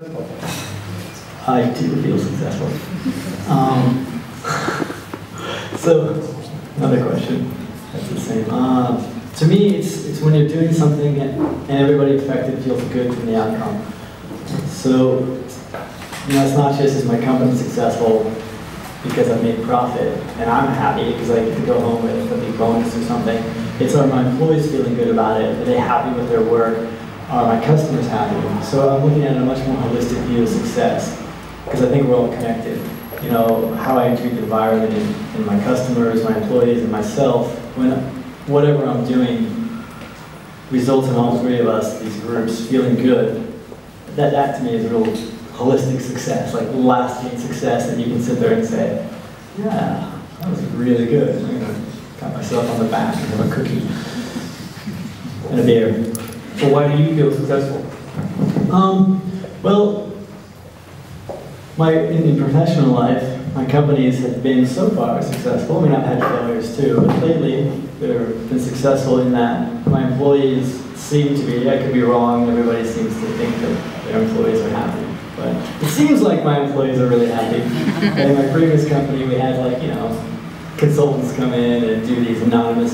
I do feel successful. So, another question. That's the same. To me, it's when you're doing something and everybody affected feels good from the outcome. So, it's not just is my company successful because I made profit and I'm happy because I get to go home with a big bonus or something. It's are my employees feeling good about it? Are they happy with their work? Are my customers happy? So I'm looking at a much more holistic view of success because I think we're all connected. How I treat the environment and my customers, my employees, and myself, when whatever I'm doing results in all three of us, these groups, feeling good, that to me is real holistic success, like lasting success that you can sit there and say, yeah, that was really good. I'm going to pat myself on the back and have a cookie and a beer. So why do you feel successful? Well, in professional life, my companies have been so far successful. I mean, I've had failures too, but lately they've been successful in that my employees seem to be, I could be wrong, everybody seems to think that their employees are happy. But it seems like my employees are really happy. In my previous company, we had consultants come in and do these anonymous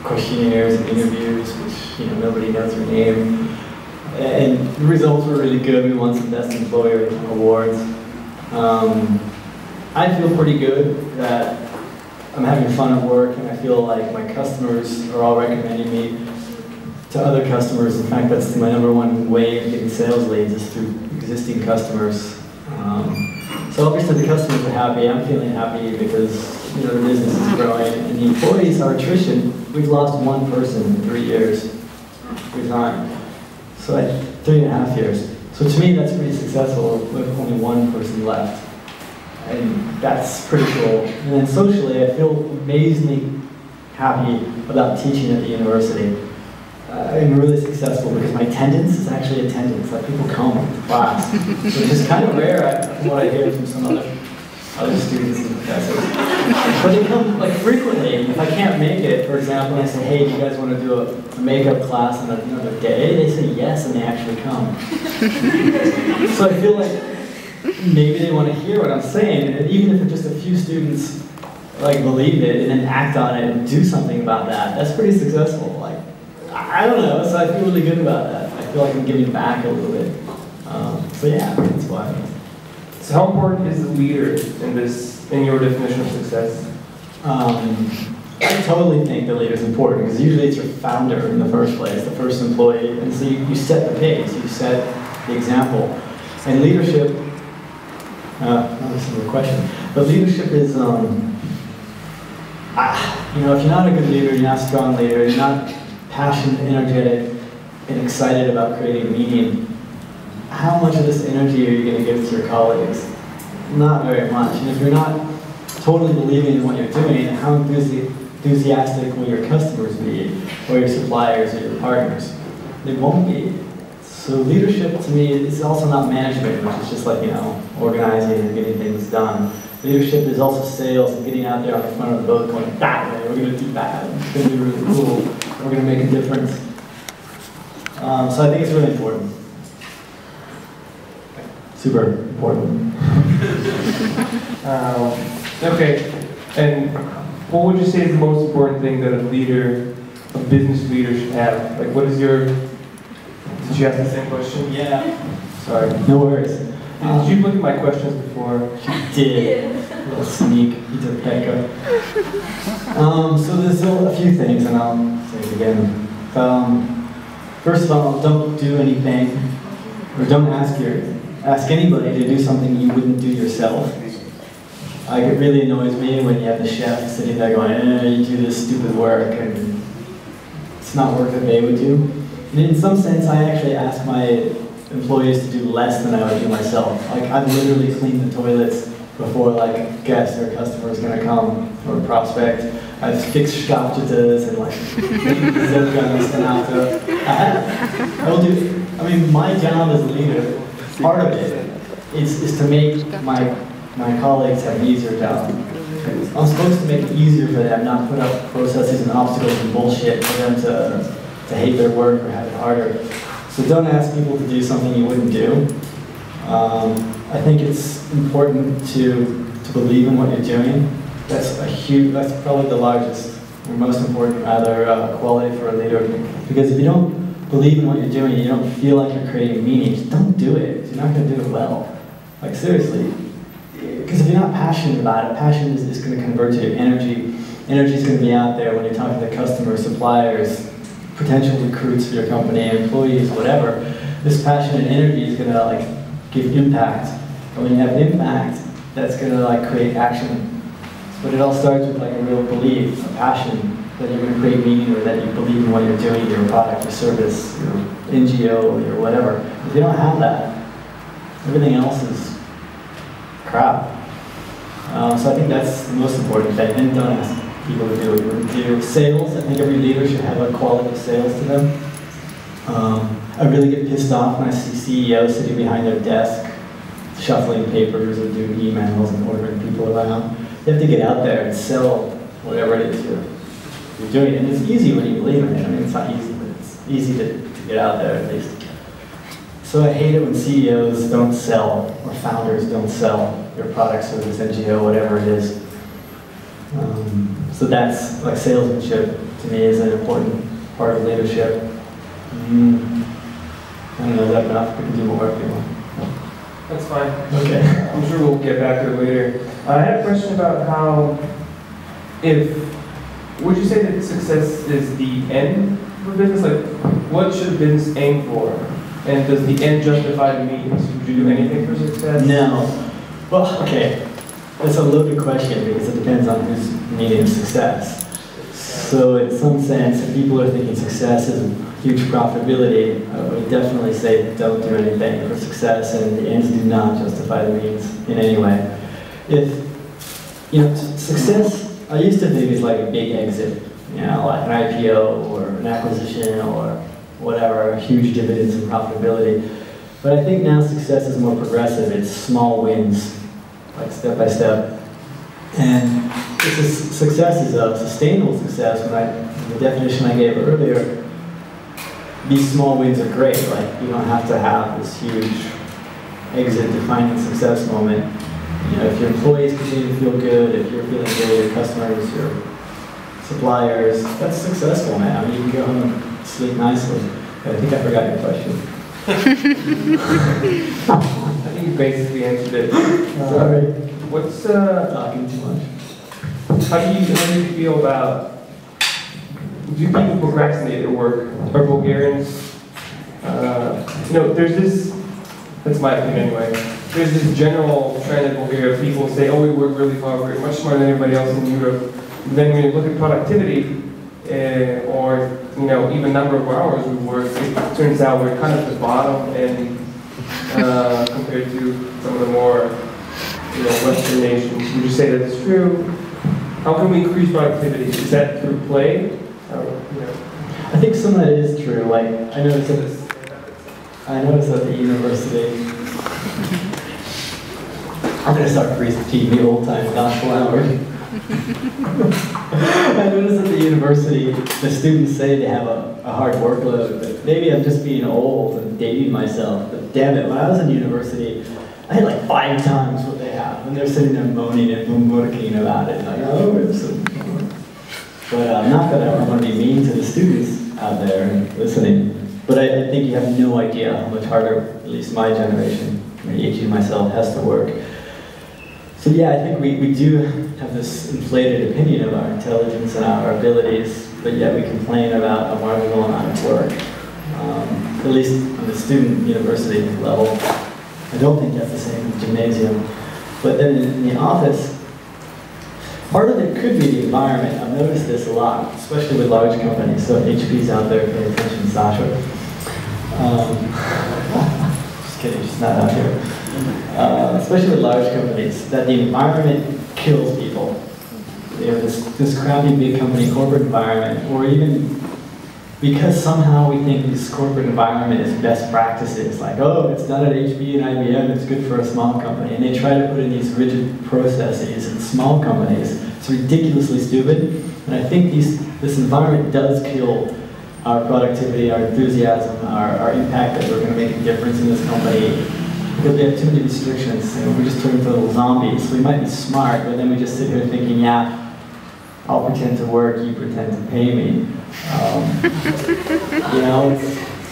questionnaires and interviews, which nobody knows your name. And the results were really good. We won some Best Employer awards. I feel pretty good that I'm having fun at work, and I feel like my customers are all recommending me to other customers. In fact, that's my #1 way of getting sales leads is through existing customers. So obviously the customers are happy. I'm feeling happy because the business is growing, and the employees, our attrition, we've lost one person in 3 years. Resigned. So 3.5 years. So to me, that's pretty successful with only one person left. And that's pretty cool. And then socially, I feel amazingly happy about teaching at the university. I'm really successful because my attendance is actually attendance. Like people come to class, which is kind of rare from what I hear from some other students and professors. But they come frequently. If I can't make it, for example, and I say, hey, do you guys want to do a makeup class on another day? They say yes, and they actually come. So I feel like maybe they want to hear what I'm saying, and even if just a few students believe it and then act on it and do something about that, that's pretty successful. I don't know, so I feel really good about that. I feel like I'm giving back a little bit. So yeah, that's why. So how important is the leader in your definition of success? I totally think the leader is important because usually it's your founder in the first place, the first employee, and so you set the pace, you set the example. And leadership, this is a question, but leadership is, if you're not a good leader, you're not a strong leader, you're not passionate, energetic, and excited about creating meaning, how much of this energy are you going to give to your colleagues? Not very much. And if you're not totally believing in what you're doing, how enthusiastic will your customers be, or your suppliers, or your partners? They won't be. So leadership, to me, is also not management, which is just organizing and getting things done. Leadership is also sales and getting out there on the front of the boat going, that way, we're going to do that. It's going to be really cool. We're going to make a difference. So I think it's really important. Super important. Okay, and what would you say is the most important thing that a business leader should have? What is your, did you ask the same question? Yeah. Sorry. No worries. Did you look at my questions before? I did. A little sneak. He took Becca. So there's a few things, and I'll say it again. First of all, don't do anything, or don't ask anybody to do something you wouldn't do yourself. It really annoys me when you have the chef sitting there going, you do this stupid work, and it's not work that they would do. And in some sense, I actually ask my employees to do less than I would do myself. I've literally cleaned the toilets before a guest or customer is going to come, or a prospect. I've fixed Skapjetas and Zergan and I will do. I mean, my job as a leader, part of it is to make my colleagues have an easier job. I'm supposed to make it easier for them, not put up processes and obstacles and bullshit for them to hate their work or have it harder. So don't ask people to do something you wouldn't do. I think it's important to believe in what you're doing. That's probably the largest or most important rather quality for a leader. Because if you don't believe in what you're doing, you don't feel like you're creating meaning, just don't do it. You're not going to do it well. Like seriously. Because if you're not passionate about it, passion is going to convert to your energy. Energy is going to be out there when you're talking to customers, suppliers, potential recruits for your company, employees, whatever. This passion and energy is going to like give impact. And when you have impact, that's going to like create action. But it all starts with like a real belief, a passion that you're going to create meaning or that you believe in what you're doing, your product, your service, your NGO, your whatever. If you don't have that, everything else is crap. So I think that's the most important thing. And don't ask people to do it. Do sales. I think every leader should have a quality of sales to them. I really get pissed off when I see CEOs sitting behind their desk, shuffling papers or doing emails and ordering people around. You have to get out there and sell whatever it is you're doing. And it's easy when you believe in it. I mean, it's not easy, but it's easy to get out there at least. So I hate it when CEOs don't sell, or founders don't sell their product, service, NGO, whatever it is. So that's, like salesmanship, to me, is an important part of leadership. I don't know, is that enough? We can do more if you want. That's fine. Okay. I'm sure we'll get back to it later. I had a question about how, would you say that success is the end of a business? Like, what should a business aim for? And does the end justify the means? Would you do anything for success? No. Well, okay. That's a loaded question because it depends on who's meaning success. So in some sense, if people are thinking success is huge profitability, I would definitely say don't do anything for success, and the ends do not justify the means in any way. If, success, I used to think is like a big exit, like an IPO or an acquisition or whatever, huge dividends and profitability. But I think now success is more progressive. It's small wins, like step by step. And success is a sustainable success. The definition I gave earlier, these small wins are great. Like, you don't have to have this huge exit defining success moment. If your employees continue to feel good, if you're feeling good, your customers, your suppliers, that's successful, man. I mean, you can go home and sleep nicely. But I think I forgot your question. I think you basically answered it. Sorry. What's talking too much? How do you feel about, do people procrastinate at work? Are Bulgarians, there's this, that's my opinion anyway, there's this general trend in Bulgaria, people say, oh, we work really hard, we're much smarter than everybody else in Europe. And then when you look at productivity, or even number of hours we work, it turns out we're kind of at the bottom and compared to some of the more Western nations. Would you say that is true? How can we increase productivity? Is that through play? I think some of that is true. Like I noticed at the university. I'm gonna start repeating the old time gospel hour. I noticed at the university, the students say they have a hard workload, but maybe I'm just being old and dating myself. But damn it, when I was in university, I had like 5 times what they have, and they're sitting there moaning and moaning about it. Like, oh, it's so... But not that I want to be mean to the students out there and listening, but I think you have no idea how much harder, at least my generation, aging myself, has to work. So yeah, I think we do have this inflated opinion of our intelligence and our abilities, but yet we complain about a marginal amount of work, at least on the student university level. I don't think that's the same in the gymnasium. But then in the office, part of it could be the environment. I've noticed this a lot, especially with large companies. So if HP's out there, pay attention, Sasha. Just kidding, she's not out here. Especially with large companies, that the environment kills people. This crappy big company corporate environment, or even because somehow we think this corporate environment is best practices, like, oh, it's done at HP and IBM, it's good for a small company, and they try to put in these rigid processes in small companies. It's ridiculously stupid, and I think this environment does kill our productivity, our enthusiasm, our impact that we're going to make a difference in this company. because we have too many restrictions, and we just turn into little zombies. We might be smart, but then we just sit here thinking, yeah, I'll pretend to work, you pretend to pay me. You know,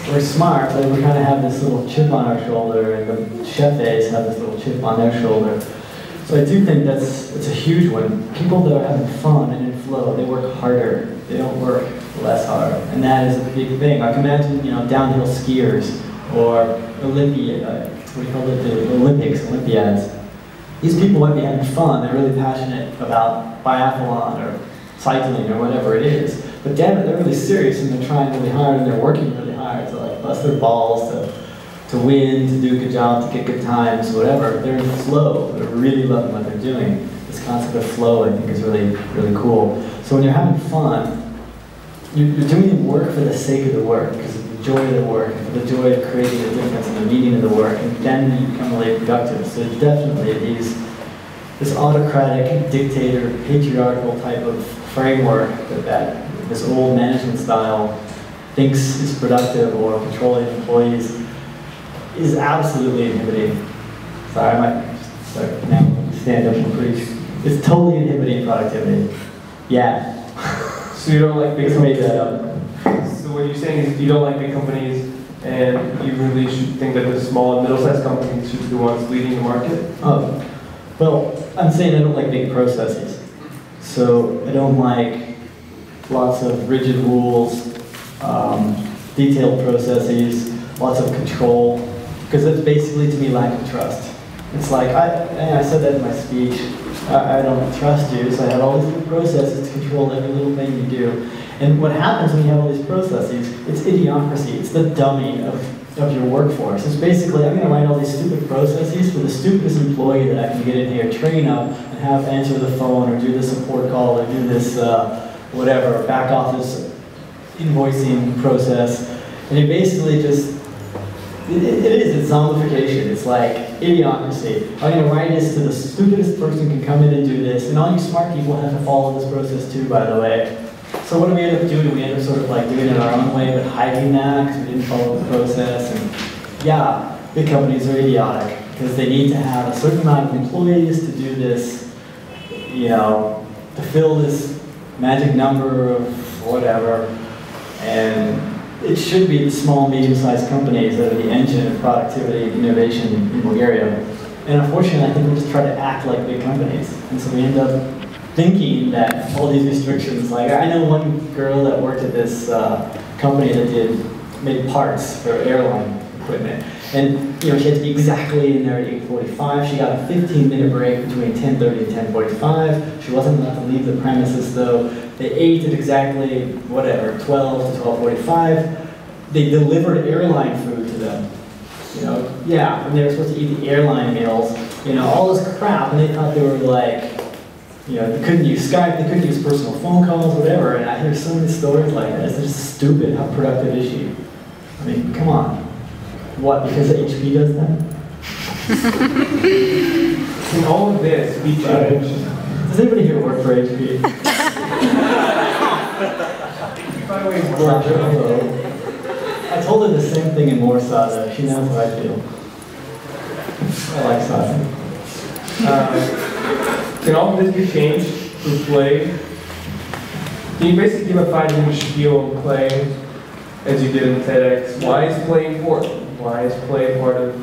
we're smart, but we kind of have this little chip on our shoulder, and the chefs have this little chip on their shoulder. So I do think it's a huge one. People that are having fun and in flow, they work harder. They don't work less hard, and that is a big thing. Like imagine, you know, downhill skiers or what do you call it, the Olympiads. These people might be having fun. They're really passionate about biathlon or cycling or whatever it is. But damn it, they're really serious and they're trying really hard and they're working really hard to like bust their balls to win, to do a good job, to get good times, whatever. They're in flow. They're really loving what they're doing. This concept of flow, I think, is really, really cool. So when you're having fun, you're doing the work for the sake of the work, because of the joy of the work, and for the joy of creating a difference in the meaning of the work, and then you become really productive. So definitely this autocratic, dictator, patriarchal type of framework that this old management style thinks is productive or controlling employees is absolutely inhibiting. Sorry, I might start now stand up and preach. It's totally inhibiting productivity. Yeah. So you don't like big companies? Made that up. So what you're saying is you don't like big companies, and you really should think that the small and middle-sized companies should be the ones leading the market? Oh, well, I'm saying I don't like big processes. So I don't like lots of rigid rules, detailed processes, lots of control, because that's basically, to me, lack of trust. It's like, I said that in my speech, I don't trust you, so I have all these little processes to control every little thing you do. And what happens when you have all these processes, it's idiocracy, it's the dummy of your workforce. It's basically, I'm going to write all these stupid processes for the stupidest employee that I can get in here, train up, and have answer the phone, or do this support call, or do this, whatever, back office invoicing process. And it basically just, it's zombification. It's like idiocracy. I'm going to write this so the stupidest person can come in and do this, and all you smart people have to follow this process too, by the way. So what do we end up doing? We end up sort of like doing it our own way, but hiding that because we didn't follow the process. And yeah, big companies are idiotic because they need to have a certain amount of employees to do this, you know, to fill this magic number of whatever. And it should be the small, medium-sized companies that are the engine of productivity and innovation in Bulgaria. And unfortunately, I think we just try to act like big companies. And so we end up thinking that all these restrictions, like I know one girl that worked at this company that made parts for airline equipment. And you know, she had to be exactly in there at 8:45. She got a 15-minute break between 10:30 and 10:45. She wasn't allowed to leave the premises though. They ate at exactly, whatever, 12 to 12:45. They delivered airline food to them. You know, yeah, and they were supposed to eat the airline meals. You know, all this crap, and they thought they were like, you know, they couldn't use Skype, they couldn't use personal phone calls, whatever. And I hear so many stories like that. It's just stupid. How productive is she? I mean, come on. What, because HP does that? In all of this, we change. Does anybody here work for HP? By the way, I told her the same thing in Warsaw, though. She knows how I feel. I like Sasha. Can all of this be changed through play? Can you basically give a 5-minute spiel on play, as you did in TEDx? Why is play important? Why is play part of,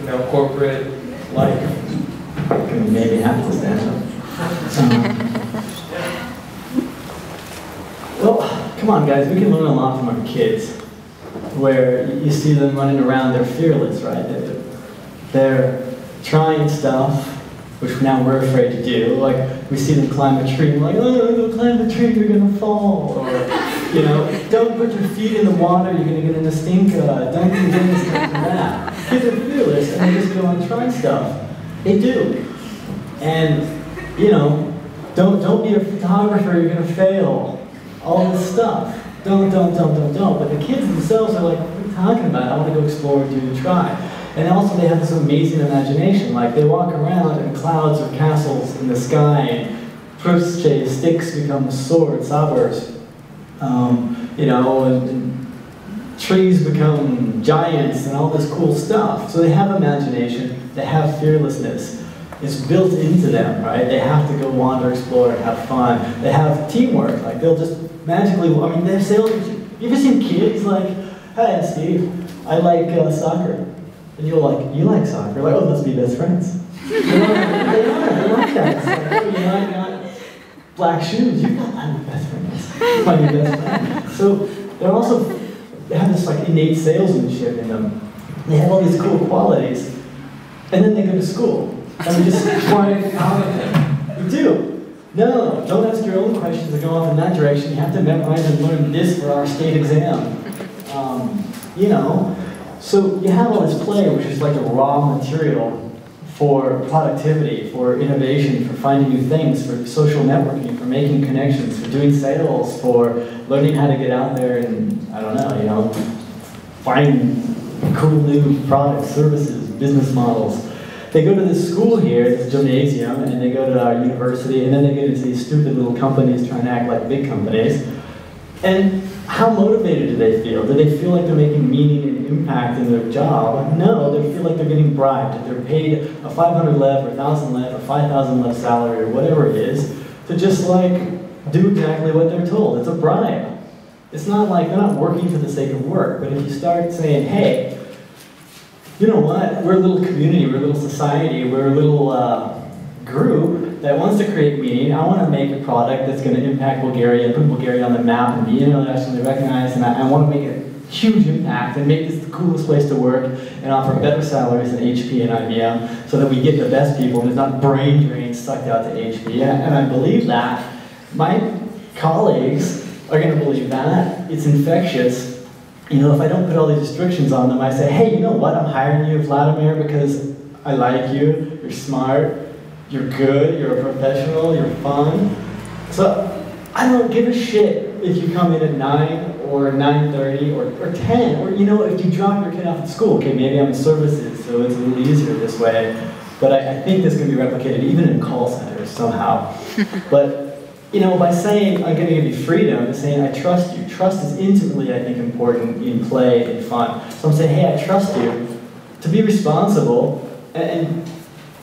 you know, corporate life? Maybe have to stand up. Well, come on, guys. We can learn a lot from our kids. Where you see them running around, they're fearless, right? They're trying stuff, which now we're afraid to do. Like, we see them climb a tree, and we're like, oh, don't climb the tree, you're gonna fall. Or, you know, don't put your feet in the water, you're gonna get in a stinker. Don't do this, don't do that. Kids are fearless, and they just go and try stuff. They do. And, you know, don't be a photographer, you're gonna fail. All this stuff. Don't. But the kids themselves are like, what are you talking about? I want to go explore, do, try. And also they have this amazing imagination. Like they walk around and clouds or castles in the sky, and crochet sticks become swords, sabers. You know, and trees become giants and all this cool stuff. So they have imagination, they have fearlessness. It's built into them, right? They have to go wander, explore, and have fun. They have teamwork, like they'll just magically, I mean, they have sales. You ever seen kids like, hey, Steve, I like soccer. And you're like, you like soccer? Like, oh, let's be best friends. They like that. It's like, oh, you got black shoes, you got my best friends. My new best friend. So they're also, they have this like innate salesmanship in them. They have all these cool qualities, and then they go to school. And we just try out of it. We do. No, don't ask your own questions that go off in that direction. You have to memorize and learn this for our state exam. You know, so you have all this play, which is like a raw material for productivity, for innovation, for finding new things, for social networking, for making connections, for doing sales, for learning how to get out there and, I don't know, you know, find cool new products, services, business models. They go to this school here, this gymnasium, and they go to our university, and then they get into these stupid little companies trying to act like big companies. And how motivated do they feel? Do they feel like they're making meaning and impact in their job? No, they feel like they're getting bribed. They're paid a 500 lev or 1,000 lev or 5,000 lev salary or whatever it is to just like do exactly what they're told. It's a bribe. It's not like they're not working for the sake of work, but if you start saying, hey, you know what, we're a little community, we're a little society, we're a little group that wants to create meaning. I want to make a product that's going to impact Bulgaria, put Bulgaria on the map and be internationally recognized, and I want to make a huge impact and make this the coolest place to work and offer better salaries than HP and IBM so that we get the best people and there's not brain drains sucked out to HP. And I believe that. My colleagues are going to believe that. It's infectious. You know, if I don't put all these restrictions on them, I say, hey, you know what, I'm hiring you, Vladimir, because I like you, you're smart, you're good, you're a professional, you're fun. So I don't give a shit if you come in at 9 or 9:30 or 10, or you know, if you drop your kid off at school. Okay, maybe I'm in services, so it's a little easier this way. But I think this can be replicated even in call centers somehow. But you know, by saying, I'm going to give you freedom, is saying, I trust you. Trust is intimately, I think, important in play and fun. So I'm saying, hey, I trust you to be responsible and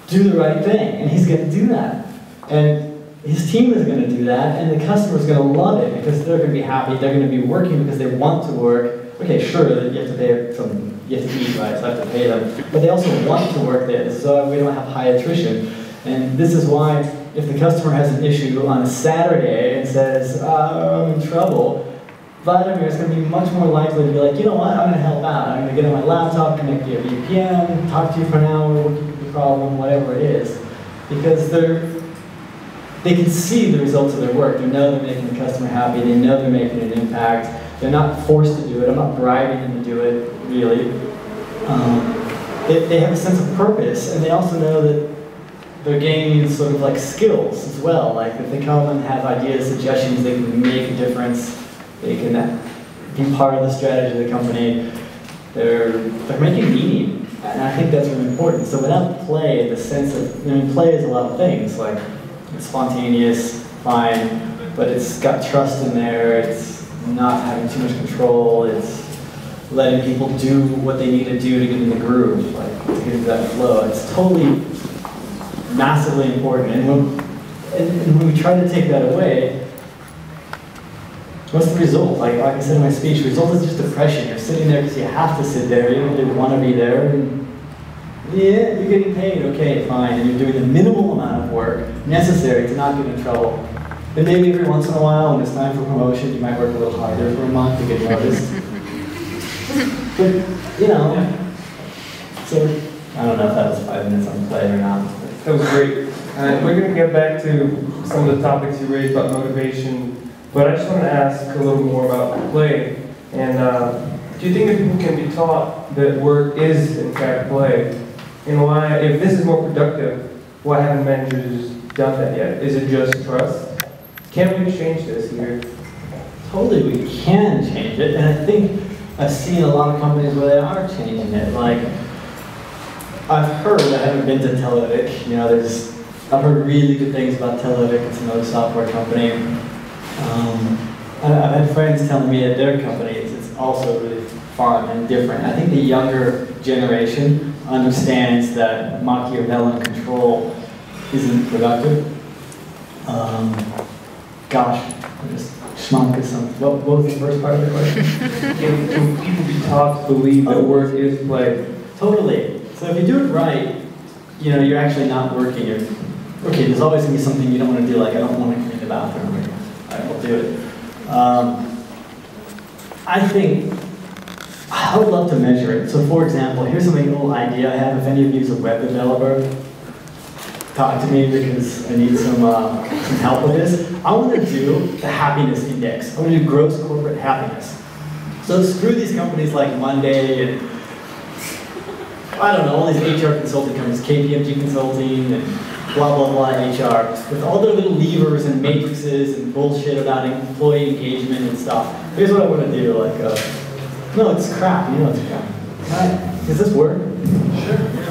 do the right thing. And he's going to do that. And his team is going to do that, and the customer is going to love it because they're going to be happy. They're going to be working because they want to work. Okay, sure, you have to pay some, you have to eat, right? So I have to pay them. But they also want to work there. This is why we don't have high attrition. And this is why if the customer has an issue on a Saturday and says, I'm in trouble, Vladimir is going to be much more likely to be like, you know what, I'm going to help out. I'm going to get on my laptop, connect via VPN, talk to you for an hour, work through the problem, whatever it is. Because they can see the results of their work. They know they're making the customer happy. They know they're making an impact. They're not forced to do it. I'm not bribing them to do it, really. They have a sense of purpose, and they also know that they're gaining sort of like skills as well. Like if they come and have ideas, suggestions, they can make a difference. They can be part of the strategy of the company. They're making meaning, and I think that's really important. So without play, the sense of, I mean, play is a lot of things. Like it's spontaneous, fine, but it's got trust in there. It's not having too much control. It's letting people do what they need to do to get in the groove, like to get into that flow. It's totally massively important, and when we try to take that away, what's the result? Like I said in my speech, the result is just depression. You're sitting there because you have to sit there, you don't really want to be there, and yeah, you're getting paid, okay, fine, and you're doing the minimal amount of work necessary to not get in trouble. And maybe every once in a while, when it's time for promotion, you might work a little harder for a month to get noticed. But, you know, so I don't know if that was 5 minutes on play or not. That was great. And we're going to get back to some of the topics you raised about motivation, but I just want to ask a little more about play. And do you think that people can be taught that work is, in fact, play? And why, if this is more productive, why haven't managers done that yet? Is it just trust? Can we change this here? Totally, we can change it, and I think I've seen a lot of companies where they are changing it. Like, I've heard, I haven't been to Televic, you know, I've heard really good things about Televic. It's another software company. I've had friends telling me at their companies it's also really fun and different. I think the younger generation understands that Machiavellian control isn't productive. Gosh, I just schmuck something. What was the first part of the question? Can people be taught to believe that work is play? Totally. So if you do it right, you know, you're actually not working. Okay, there's always going to be something you don't want to do, like I don't want to clean the bathroom. All right, we'll do it. I think I would love to measure it. So for example, here's a little idea I have. If any of you is a web developer, talk to me because I need some help with this. I want to do the happiness index. I want to do gross corporate happiness. So screw these companies like Monday and I don't know, all these HR consulting companies, KPMG Consulting and blah, blah, blah, HR, with all their little levers and matrices and bullshit about employee engagement and stuff. Here's what I want to do, like, no, it's crap, you know it's crap. Right. Does this work? Sure. Yeah.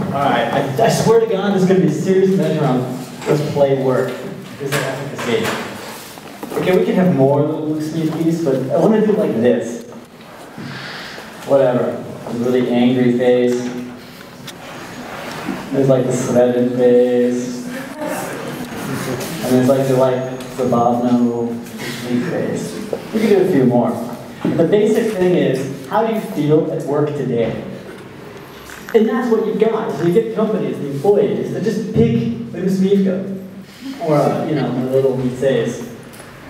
All right, I swear to God, there's going to be a serious measure on does play work. Is it efficacy? Okay, we can have more little sneakies, but I want to do like this. Whatever. A really angry face. There's like the sweating face. And there's like the Zabavno sleep face. We can do a few more. The basic thing is, how do you feel at work today? And that's what you've got. So you get companies, the employees, that just pick like a Smivka. Or, you know, a little says.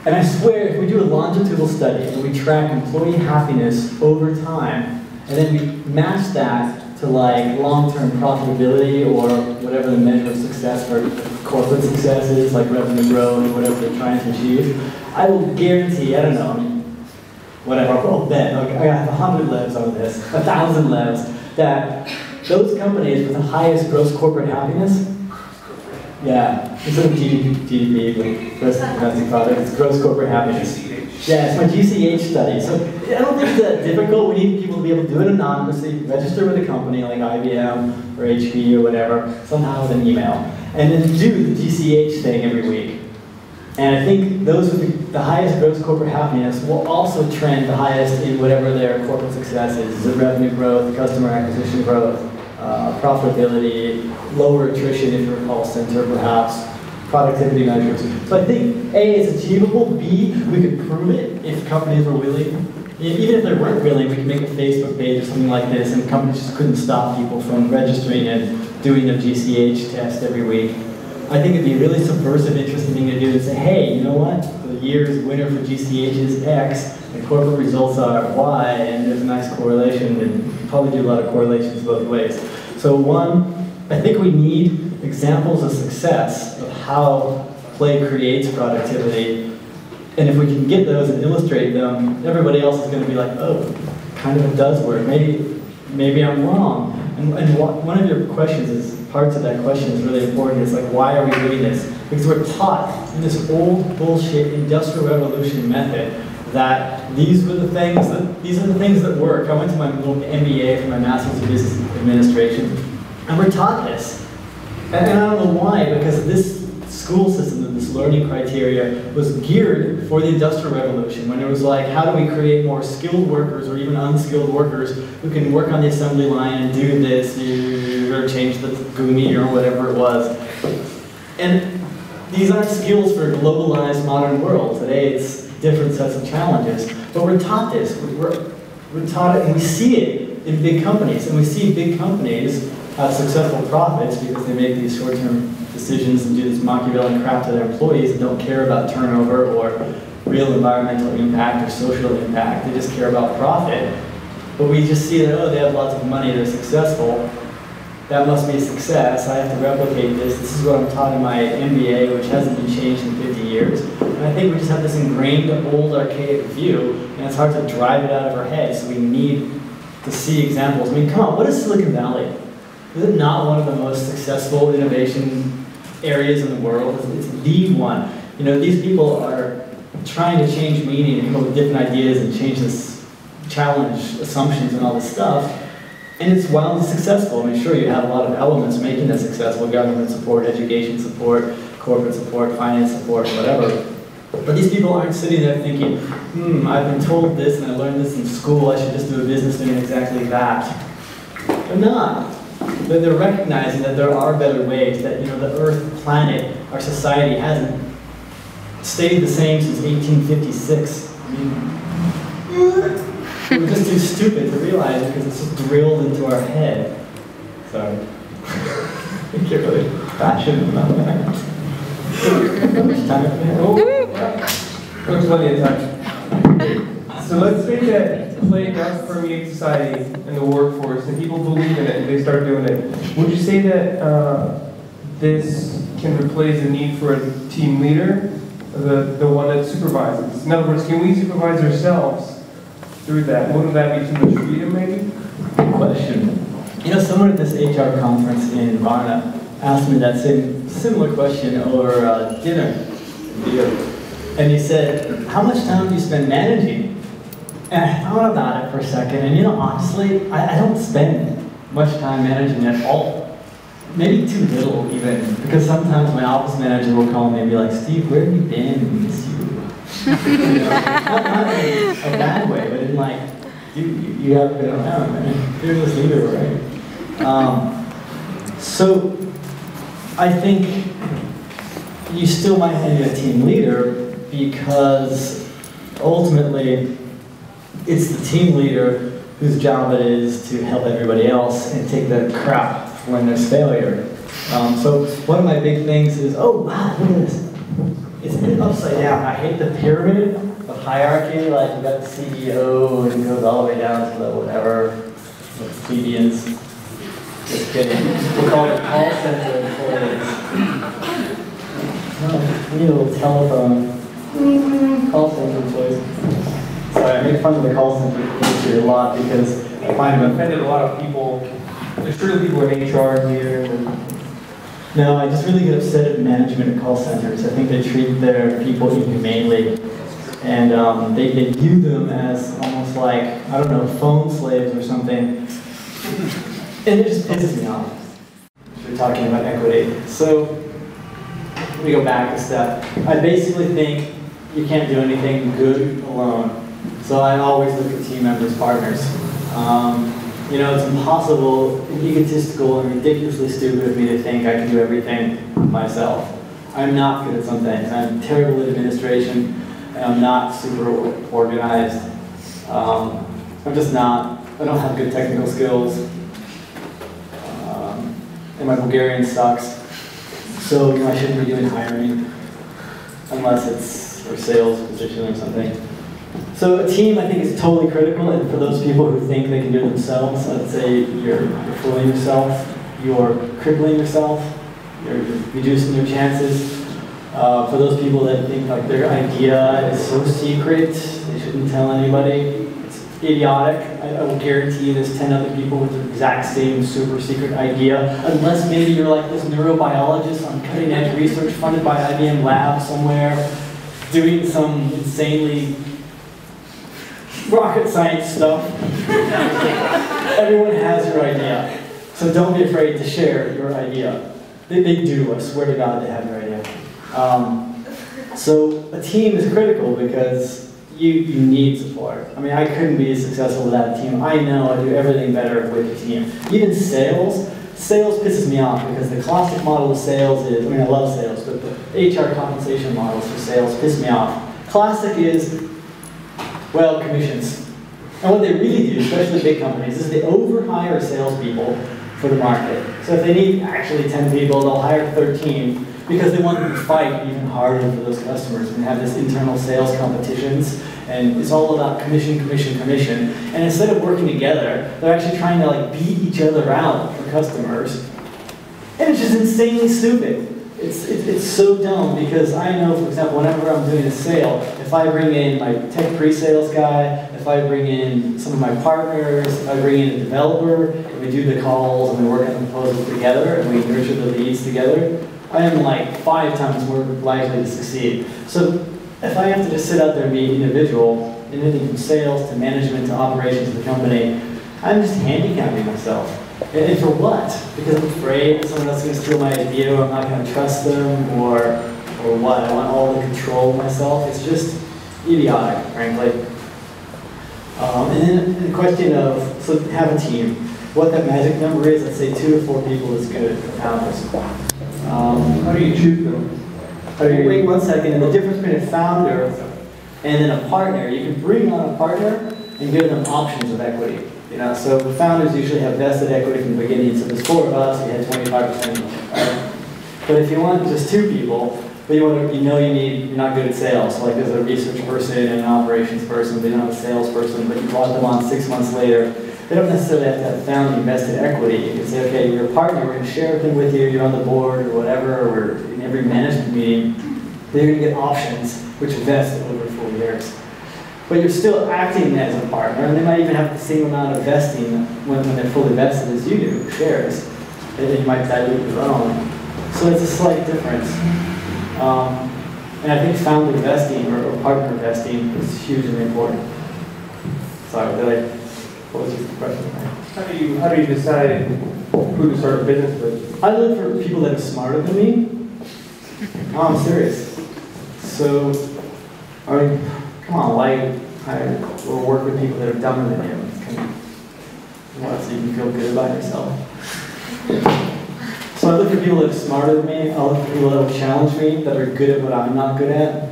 And I swear, if we do a longitudinal study and we track employee happiness over time, and then we match that to like long-term profitability or whatever the measure of success for corporate success is, like revenue growth or whatever they're trying to achieve, I will guarantee, I don't know, whatever, I'll bet, okay, I have 100 levs on this, 1,000 levs, that those companies with the highest gross corporate happiness, yeah, instead of GDP, gross domestic product, it's gross corporate happiness. Yeah, it's my GCH study. So I don't think it's that difficult. We need people to be able to do it anonymously, register with a company like IBM or HP or whatever, somehow with an email, and then do the GCH thing every week. And I think those with the highest gross corporate happiness will also trend the highest in whatever their corporate success is. Is it revenue growth, customer acquisition growth, profitability, lower attrition if you're a call center perhaps, productivity measures. So I think A, it's achievable. B, we could prove it if companies were willing. Even if they weren't willing, we could make a Facebook page or something like this, and companies just couldn't stop people from registering and doing their GCH test every week. I think it'd be a really subversive, interesting thing to do to say, hey, you know what? The year's winner for GCH is X, and corporate results are Y, and there's a nice correlation, and you can probably do a lot of correlations both ways. So one, I think we need examples of success of how play creates productivity. And if we can get those and illustrate them, everybody else is going to be like, oh, kind of it does work. Maybe I'm wrong. And one of your questions is, parts of that question is really important. It's like, why are we doing this? Because we're taught in this old bullshit industrial revolution method that these are the things that work. I went to my little MBA for my Master's in Business Administration, and we're taught this. And I don't know why, because this school system and this learning criteria was geared for the Industrial Revolution, when it was like, how do we create more skilled workers or even unskilled workers who can work on the assembly line and do this, or change the gumi or whatever it was. And these aren't skills for a globalized modern world. Today it's different sets of challenges. But we're taught this. We're taught it, and we see it in big companies. And we see big companies have successful profits because they make these short-term decisions and do this Machiavellian crap to their employees and don't care about turnover or real environmental impact or social impact. They just care about profit. But we just see that, oh, they have lots of money, they're successful. That must be a success. I have to replicate this. This is what I'm taught in my MBA, which hasn't been changed in 50 years. And I think we just have this ingrained, old, archaic view, and it's hard to drive it out of our heads. So we need to see examples. I mean, come on, what is Silicon Valley? Is it not one of the most successful innovation areas in the world? It's the one. You know, these people are trying to change meaning and come up with different ideas and change this, challenge assumptions and all this stuff. And it's wildly successful. I mean, sure, you have a lot of elements making that successful: government support, education support, corporate support, finance support, whatever. But these people aren't sitting there thinking, I've been told this and I learned this in school, I should just do a business doing exactly that. They're not. But they're recognizing that there are better ways, that the Earth, planet, our society hasn't stayed the same since 1856. I mean, we're just too stupid to realize it because it's just drilled into our head. Sorry. I get really passionate about that. How much time have we had? Oh, looks plenty of time. So let's say that play does permeate society and the workforce, and people believe in it and they start doing it. Would you say that this can replace the need for a team leader, the one that supervises? In other words, can we supervise ourselves through that? Wouldn't that be too much freedom, maybe? Good question. Someone at this HR conference in Varna asked me that similar question over dinner. And he said, how much time do you spend managing? And I thought about it for a second, and honestly, I don't spend much time managing at all. Maybe too little, even, because sometimes my office manager will call me and be like, Steve, where have you been? We miss you. Not in a bad way, but in like, you haven't been around, man. You're this leader, right? So, I think you still might have a team leader because ultimately, it's the team leader whose job it is to help everybody else and take the crap when there's failure. So one of my big things is, oh wow, look at this. It's upside down. I hate the pyramid of hierarchy, like you got the CEO and it goes all the way down to the whatever, the plebeians. Just kidding. We'll call it call center employees. Oh, we need a little telephone. Call center employees. Sorry, I make fun of the call center industry a lot because I find I've offended a lot of people. There's surely people in HR here. No, I just really get upset at management at call centers. I think they treat their people inhumanely. And they view them as almost like, I don't know, phone slaves or something. And it just pisses me off. We're talking about equity. So, let me go back a step. I basically think you can't do anything good alone. So I always look at team members, partners. It's impossible, egotistical, and ridiculously stupid of me to think I can do everything myself. I'm not good at some things. I'm terrible at administration, and I'm not super organized. I'm just not. I don't have good technical skills. And my Bulgarian sucks. So, I shouldn't be doing hiring unless it's for a sales position or something. So a team, I think, is totally critical, and for those people who think they can do it themselves, I'd say you're fooling yourself, you're crippling yourself, you're reducing your chances. For those people that think like their idea is so secret, they shouldn't tell anybody, it's idiotic. I will guarantee you there's 10 other people with the exact same super secret idea, unless maybe you're like this neurobiologist on cutting edge research funded by IBM Lab somewhere, doing some insanely rocket science stuff. Everyone has your idea. So don't be afraid to share your idea. They do, I swear to God they have your idea. So a team is critical because you need support. I mean, I couldn't be successful without a team. I know I do everything better with a team. Even sales pisses me off because the classic model of sales is, I mean, I love sales, but the HR compensation models for sales piss me off. Classic is, well, commissions. And what they really do, especially big companies, is they overhire salespeople for the market. So if they need actually 10 people, they'll hire 13 because they want them to fight even harder for those customers and have this internal sales competitions. And it's all about commission, commission, commission. And instead of working together, they're actually trying to like beat each other out for customers. And it's just insanely stupid. It's so dumb because I know, for example, whenever I'm doing a sale, if I bring in my tech pre-sales guy, if I bring in some of my partners, if I bring in a developer, and we do the calls and we work on the proposals together and we nurture the leads together, I am like 5 times more likely to succeed. So if I have to just sit out there and be individual, anything from sales to management to operations of the company, I'm just handicapping myself. And for what? Because I'm afraid someone else is going to steal my idea, or I'm not going to trust them, or or what. I want all the control of myself. It's just idiotic, frankly. And then the question of, so have a team. What that magic number is, let's say 2 to 4 people is good for founders. How do you choose them? Wait 1 second, and the difference between a founder and then a partner, you can bring on a partner and give them options of equity. You know, so founders usually have vested equity from the beginning, so there's 4 of us, we had 25% each, right? But if you want just 2 people, but you're not good at sales, so like there's a research person and an operations person, they don't have a salesperson, but you brought them on 6 months later, they don't necessarily have to have found invested equity. You can say, okay, you're a partner, we're going to share everything with you, you're on the board or whatever, or in every management meeting, they're going to get options which vest over 4 years. But you're still acting as a partner, and they might even have the same amount of vesting when they're fully vested as you do, shares. And you might dilute your own. So it's a slight difference. And I think founder vesting or partner vesting is hugely important. Sorry, what was your question? How do you decide who to start a business with? I look for people that are smarter than me. No, I'm serious. So, I mean, come on, I will work with people that are dumber than you. So you can feel good about yourself. So I look for people that are smarter than me. I look for people that will challenge me, that are good at what I'm not good at.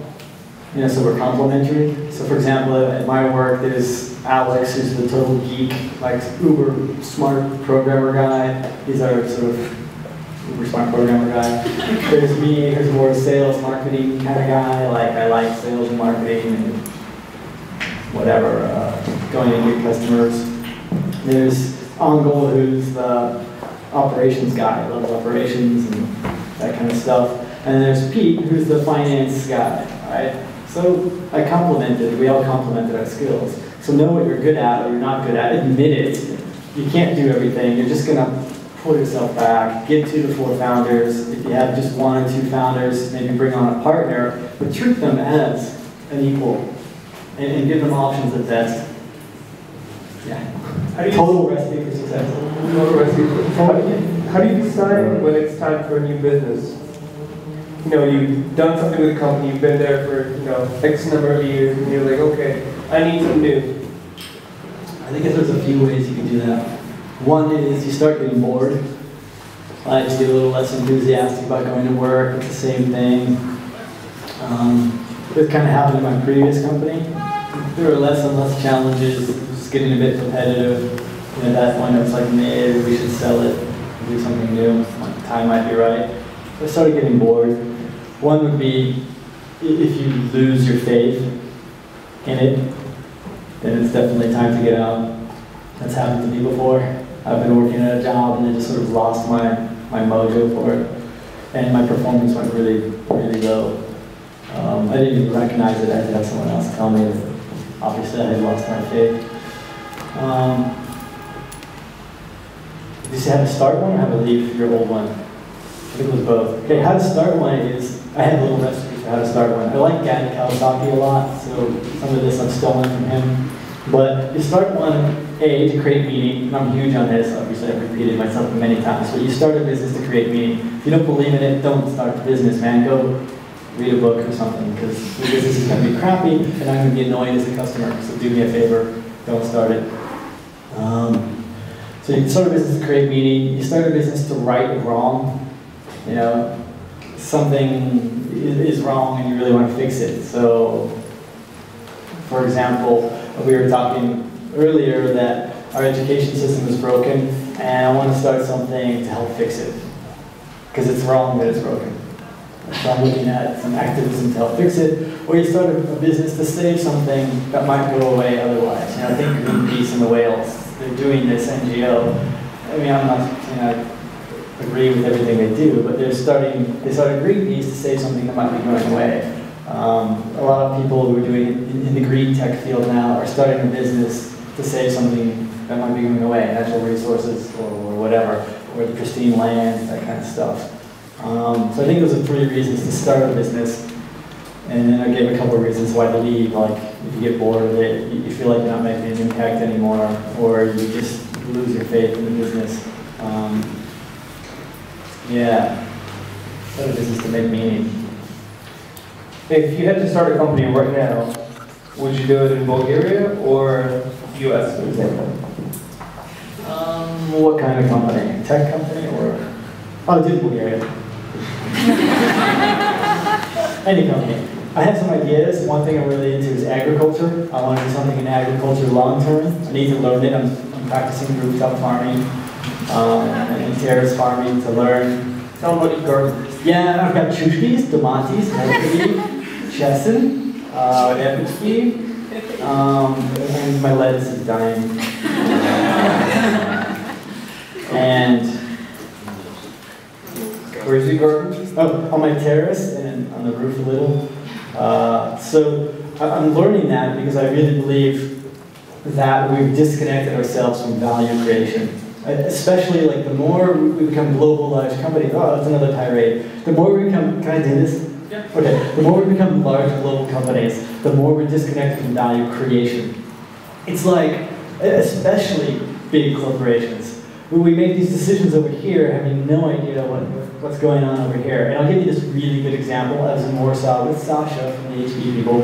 You know, so we're complementary. So for example, at my work, there's Alex, who's the total geek, like uber smart programmer guy. He's our sort of uber smart programmer guy. There's me, who's more sales, marketing kind of guy. Like I like sales and marketing and whatever, going to new customers. There's Angel, who's the operations guy, loves operations and that kind of stuff. And there's Pete, who's the finance guy, right? So I complimented, we all complimented our skills. So know what you're good at or you're not good at, admit it. You can't do everything, you're just gonna pull yourself back, get 2 to 4 founders. If you have just 1 or 2 founders, maybe bring on a partner, but treat them as an equal and give them options at best. Yeah. Total recipe for success. Total recipe for How do you decide when it's time for a new business? You know, you've done something with the company, you've been there for, X number of years, and you're like, okay, I need something new. I think there's a few ways you can do that. One is you start getting bored. Like you get a little less enthusiastic about going to work, it's the same thing. This kind of happened in my previous company. There were less and less challenges, it was getting a bit repetitive. And at that point, it was like, maybe we should sell it, do something new, time might be right. So I started getting bored. One would be, if you lose your faith in it, then it's definitely time to get out. That's happened to me before. I've been working at a job and I just sort of lost my mojo for it. And my performance went really, really low. I didn't even recognize it. I had to have someone else tell me that obviously I had lost my faith. Did you say how to start one or how to leave your old one? I think it was both. Okay, how to start one is, I have a little recipe for how to start one. I like Keil a lot, so some of this I've stolen from him. But you start one, A, to create meaning, and I'm huge on this, obviously I've repeated myself many times, but you start a business to create meaning. If you don't believe in it, don't start the business, man. Go read a book or something, because your business is going to be crappy, and I'm going to be annoyed as a customer, so do me a favor, don't start it. So you start a business to create meaning, you start a business to right a wrong. You know, something is wrong and you really want to fix it. So, for example, we were talking earlier that our education system is broken and I want to start something to help fix it. Because it's wrong that it's broken. So I'm looking at some activism to help fix it. Or you start a business to save something that might go away otherwise. You know, I think Greenpeace and the whales, they're doing this NGO. I mean, I'm not, agree with everything they do, but they started Greenpeace to save something that might be going away. A lot of people who are doing it in the green tech field now are starting a business to save something that might be going away, natural resources or whatever, or the pristine land, that kind of stuff. So I think those are 3 reasons to start a business. And then I gave a couple of reasons why to leave, like if you get bored of it, you feel like you're not making an impact anymore, or you just lose your faith in the business. Yeah, start a business to make meaning. If you had to start a company right now, would you do it in Bulgaria or US, for example? What kind of company? Tech company or? Oh, do Bulgaria. Any company. I have some ideas. One thing I'm really into is agriculture. I want to do something in agriculture long term. I need to learn it. I'm practicing rooftop farming and terrace farming to learn. Tell them about your garden. Yeah, I've got chushkis, tomatis, melody, chesin, epicki, and my lettuce is dying. And where's your garden? oh, on my terrace and on the roof a little. So I'm learning that because I really believe that we've disconnected ourselves from value creation. Especially like the more we become globalized companies, oh, that's another tirade. The more we become, can I do this? Yeah. Okay. The more we become large global companies, the more we're disconnected from value creation. It's like, especially big corporations. When we make these decisions over here, having no idea what's going on over here. And I'll give you this really good example. I was in Warsaw with Sasha from the HP people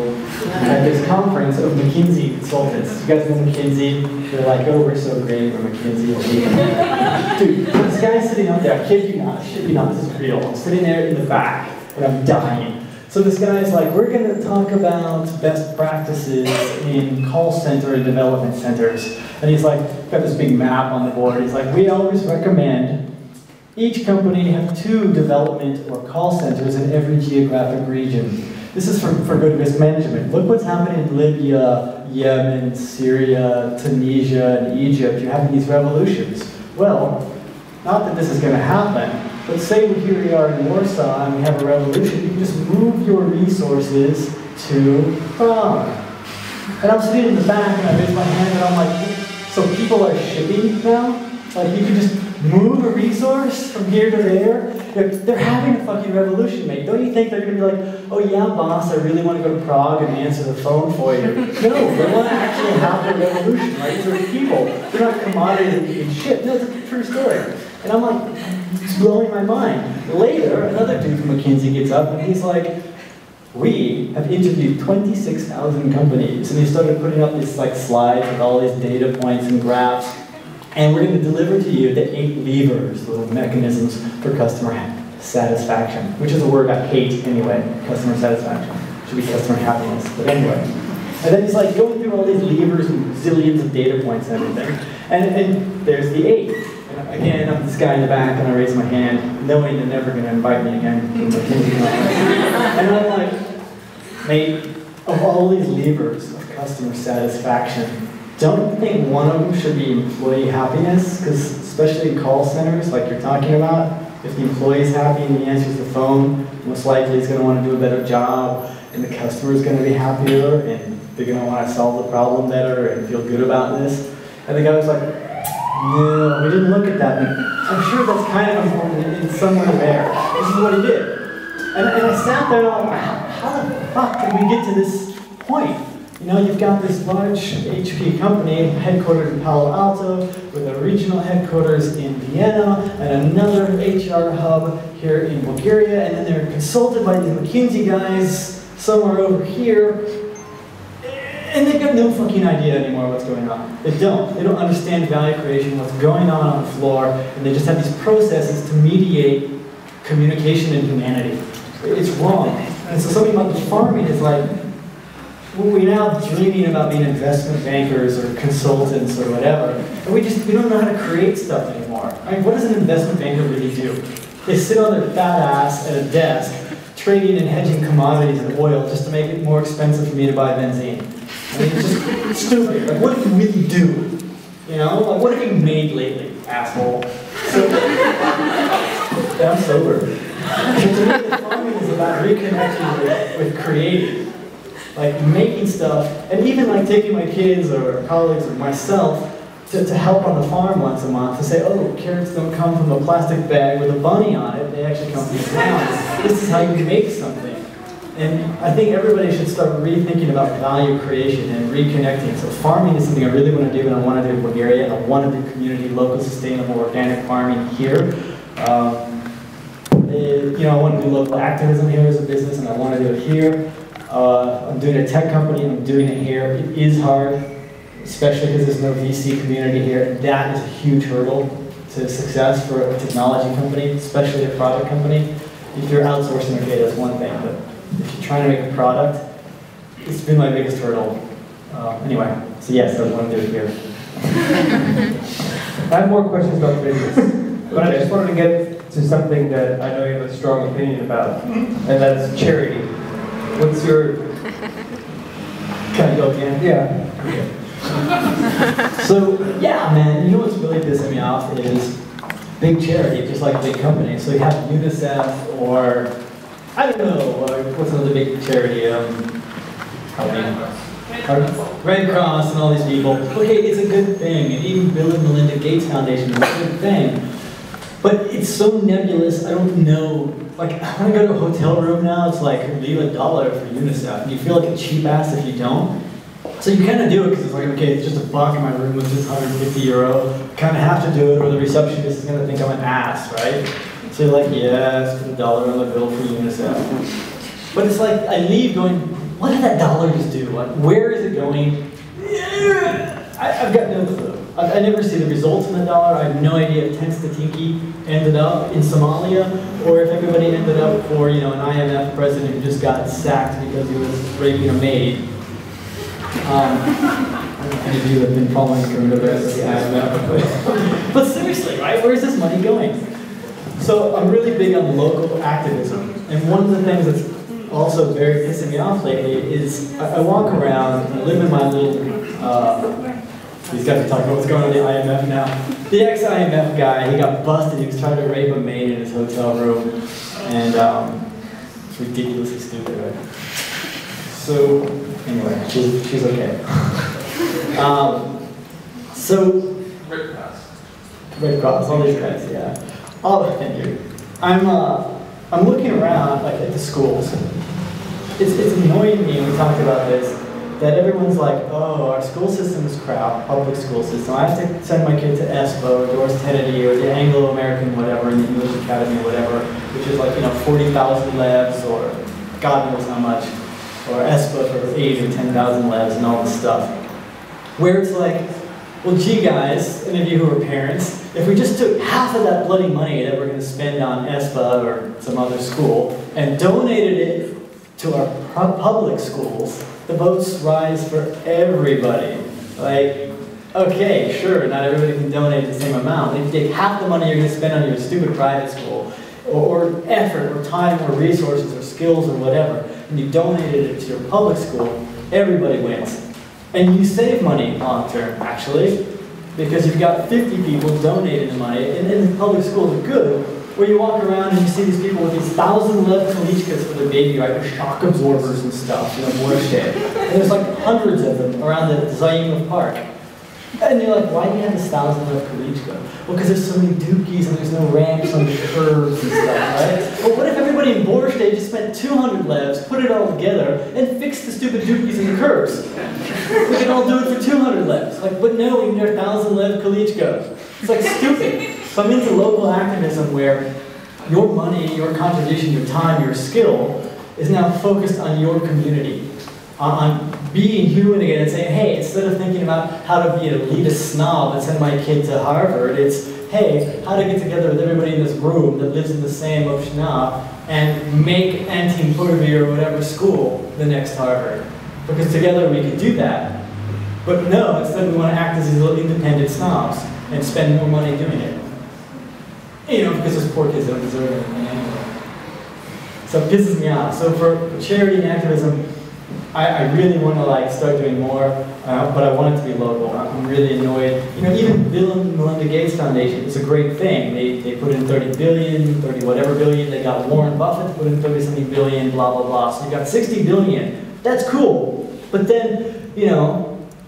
at this conference of McKinsey consultants. You guys know McKinsey? They're like, oh, we're so great, we're McKinsey. Dude, this guy's sitting out there, I kid you not, shit you not, this is real. I'm sitting there in the back, and I'm dying. So this guy's like, we're going to talk about best practices in call center and development centers. And he's like, got this big map on the board. He's like, we always recommend each company have 2 development or call centers in every geographic region. This is for good risk management. Look what's happening in Libya, Yemen, Syria, Tunisia, and Egypt. You're having these revolutions. Well, not that this is going to happen, but say here we are in Warsaw and we have a revolution, you can just move your resources to Prague. And I'm sitting in the back and I raise my hand and I'm like, so people are shipping now? Like you can just move a resource from here to there? They're having a fucking revolution, mate. Don't you think they're going to be like, oh yeah, boss, I really want to go to Prague and answer the phone for you? No, they want to actually have their revolution, right? These are people. They're not commodities that you can ship. No, it's a true story. And I'm like, it's blowing my mind. Later, another dude from McKinsey gets up and he's like, we have interviewed 26,000 companies. And he started putting up these like slides with all these data points and graphs. And we're going to deliver to you the 8 levers, little mechanisms for customer satisfaction, which is a word I hate anyway, customer satisfaction. It should be customer happiness, but anyway. And then he's like going through all these levers and zillions of data points and everything. And there's the 8. And again, I'm this guy in the back and I raise my hand, knowing they're never going to invite me again. And I'm like, mate, of all these levers of customer satisfaction, don't you think one of them should be employee happiness? Because especially in call centers, like you're talking about, if the employee's happy and he answers the phone, most likely he's going to want to do a better job, and the customer's going to be happier, and they're going to want to solve the problem better and feel good about this. And the guy was like, no, we didn't look at that. And I'm sure that's kind of important in somewhere there. This is what he did. And I sat there and I'm like, how the fuck did we get to this point? You know, you've got this large HP company headquartered in Palo Alto with a regional headquarters in Vienna and another HR hub here in Bulgaria, and then they're consulted by these McKinsey guys somewhere over here, and they've got no fucking idea anymore what's going on. They don't. They don't understand value creation, what's going on the floor, and they just have these processes to mediate communication and humanity. It's wrong. And so something about the farming is like, we're now dreaming about being investment bankers or consultants or whatever, and we don't know how to create stuff anymore. I mean, what does an investment banker really do? They sit on their fat ass at a desk, trading and hedging commodities and oil just to make it more expensive for me to buy benzene. I mean, it's just stupid. Like, what do you really do? You know, like, what have you made lately, asshole? So, I'm sober. So to me, the farming is about reconnecting with creating. Like making stuff, and even like taking my kids or colleagues or myself to help on the farm once a month to say, oh, carrots don't come from a plastic bag with a bunny on it, they actually come from the ground. This is how you make something. And I think everybody should start rethinking about value creation and reconnecting. So farming is something I really want to do, and I want to do in Bulgaria, and I want to do community, local, sustainable, organic farming here. I want to do local activism here as a business, and I want to do it here. I'm doing a tech company, and I'm doing it here. It is hard, especially because there's no VC community here. That is a huge hurdle to success for a technology company, especially a product company. If you're outsourcing, okay, that's one thing, but if you're trying to make a product, it's been my biggest hurdle. Anyway, so yes, I want to do it here. I have more questions about business, but I just wanted to get to something that I know you have a strong opinion about, and that's charity. What's your... Can I go again? Yeah. Okay. So, yeah, man, you know what's really pissing me off is big charity, just like big companies. So you have UNICEF or, I don't know, what's another big charity? Red Cross and all these people. Okay, it's a good thing, and even Bill and Melinda Gates Foundation is a good thing. But it's so nebulous, I don't know. Like, when I go to a hotel room now, it's like, leave $1 for UNICEF, and you feel like a cheap ass if you don't. So you kind of do it because it's like, okay, it's just $1 in my room, it's just €150. Kind of have to do it, or the receptionist is going to think I'm an ass, right? So you're like, yes, put $1 on the bill for UNICEF. But it's like, I leave going, what did that dollar just do? Like, where is it going? I've got no clue. I never see the results in the dollar. I have no idea if Tense Tiki ended up in Somalia, or if everybody ended up for, an IMF president who just got sacked because he was raping a maid. I don't know if any of you have been following current events of the IMF, but seriously, right? Where is this money going? So I'm really big on local activism, and one of the things that's also very pissing me off lately is I walk around and I live in my little, these guys are talking about what's going on in the IMF now. The ex-IMF guy, he got busted, he was trying to rape a maid in his hotel room, and it's ridiculously stupid, right? So, anyway, she's okay. So, Red Cross, all these guys, yeah. Oh, thank you. I'm looking around, like, at the schools. It's annoying me, and we talked about this, that everyone's like, oh, our school system is crap, public school system. I have to send my kid to ESPA, or Doris Kennedy, or the Anglo-American whatever, in the English Academy, whatever, which is like, 40,000 levs, or God knows how much, or ESPA for 8 or 10,000 levs, and all this stuff. Where it's like, well, gee guys, any of you who are parents, if we just took half of that bloody money that we're going to spend on ESPA or some other school, and donated it to our public schools, the boats rise for everybody. Like, okay, sure, not everybody can donate the same amount. If you take half the money you're going to spend on your stupid private school, or effort, or time, or resources, or skills, or whatever, and you donated it to your public school, everybody wins. And you save money long term, actually, because you've got 50 people donating the money, and the public schools are good, where you walk around and you see these people with these 1,000 lev kalichkas for their baby, right, with shock absorbers and stuff, bullshit. And there's like hundreds of them around the Zaima Park. And you're like, why do you have this 1,000 lev kalichka? Well, because there's so many dookies and there's no ramps on the curves and stuff, right? But what if everybody in Borscht just spent 200 levs, put it all together, and fixed the stupid dookies and the curves? We can all do it for 200 levs. Like, but no, we need our 1,000 lev kalichka. It's like stupid. So I'm into local activism where your money, your contribution, your time, your skill is now focused on your community, on being human again and saying, hey, instead of thinking about how to be an elitist snob and send my kid to Harvard, it's, hey, how to get together with everybody in this room that lives in the same Oceana and make Antin-Purvi or whatever school the next Harvard. Because together we can do that. But no, instead we want to act as these little independent snobs and spend more money doing it. Because there's poor kids that don't deserve anything anyway. So it pisses me off. So for charity and activism, I really want to start doing more, but I want it to be local. I'm really annoyed. Even Bill and Melinda Gates Foundation is a great thing. They put in 30 whatever billion. They got Warren Buffett to put in 30-something billion, blah, blah, blah. So you got 60 billion. That's cool. But then,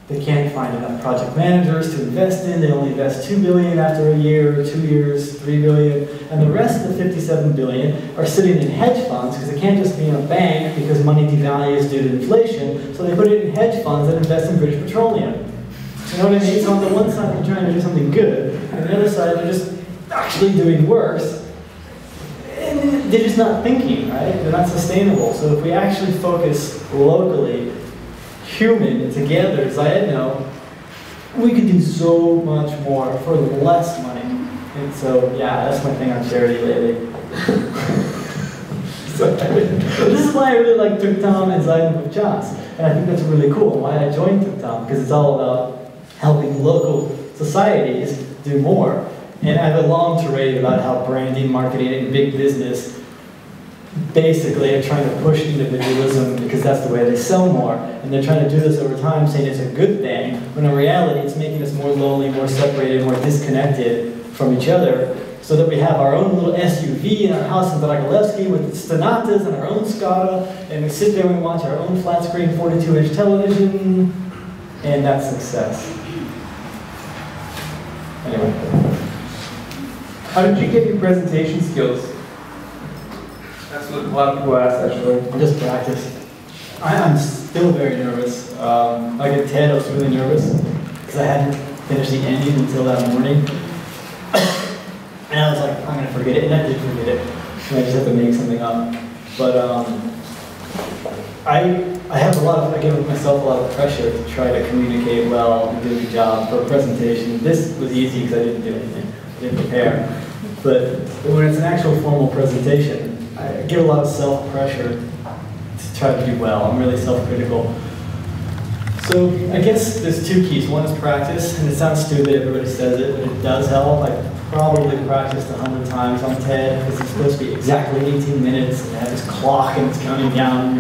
they can't find enough project managers to invest in. They only invest $2 billion after a year, or 2 years, $3 billion. And the rest of the $57 billion are sitting in hedge funds because they can't just be in a bank because money devalues due to inflation. So they put it in hedge funds that invest in British Petroleum. You know what I mean? So on the one side, they're trying to do something good. And on the other side, they're just actually doing worse. And they're just not thinking, right? They're not sustainable. So if we actually focus locally, human, together, as I know, we could do so much more for less money. And so, yeah, that's my thing on charity lately. So, this is why I really like Tuktam and Zaiden of Jas. And I think that's really cool. And why I joined Tuktam, because it's all about helping local societies do more. And I have a long tirade about how branding, marketing, and big business basically are trying to push individualism because that's the way they sell more. And they're trying to do this over time, saying it's a good thing, when in reality it's making us more lonely, more separated, more disconnected from each other, so that we have our own little SUV in our house in Barakalevsky with Stanatas and our own Skada, and we sit there and watch our own flat screen 42-inch television, and that's success. Anyway. How did you get your presentation skills? That's what a lot of people ask, actually. Just practice. I'm still very nervous. Like at TED, I was really nervous because I hadn't finished the ending until that morning. And I was like, I'm going to forget it, and I did forget it. And I just have to make something up. But I have I give myself a lot of pressure to try to communicate well and do a good job for a presentation. This was easy because I didn't do anything. I didn't prepare. But when it's an actual formal presentation, I get a lot of self-pressure to try to do well. I'm really self-critical. So I guess there's two keys. One is practice, and it sounds stupid, everybody says it, but it does help. I probably practiced 100 times on TED, because it's supposed to be exactly 18 minutes, and I have this clock, and it's counting down.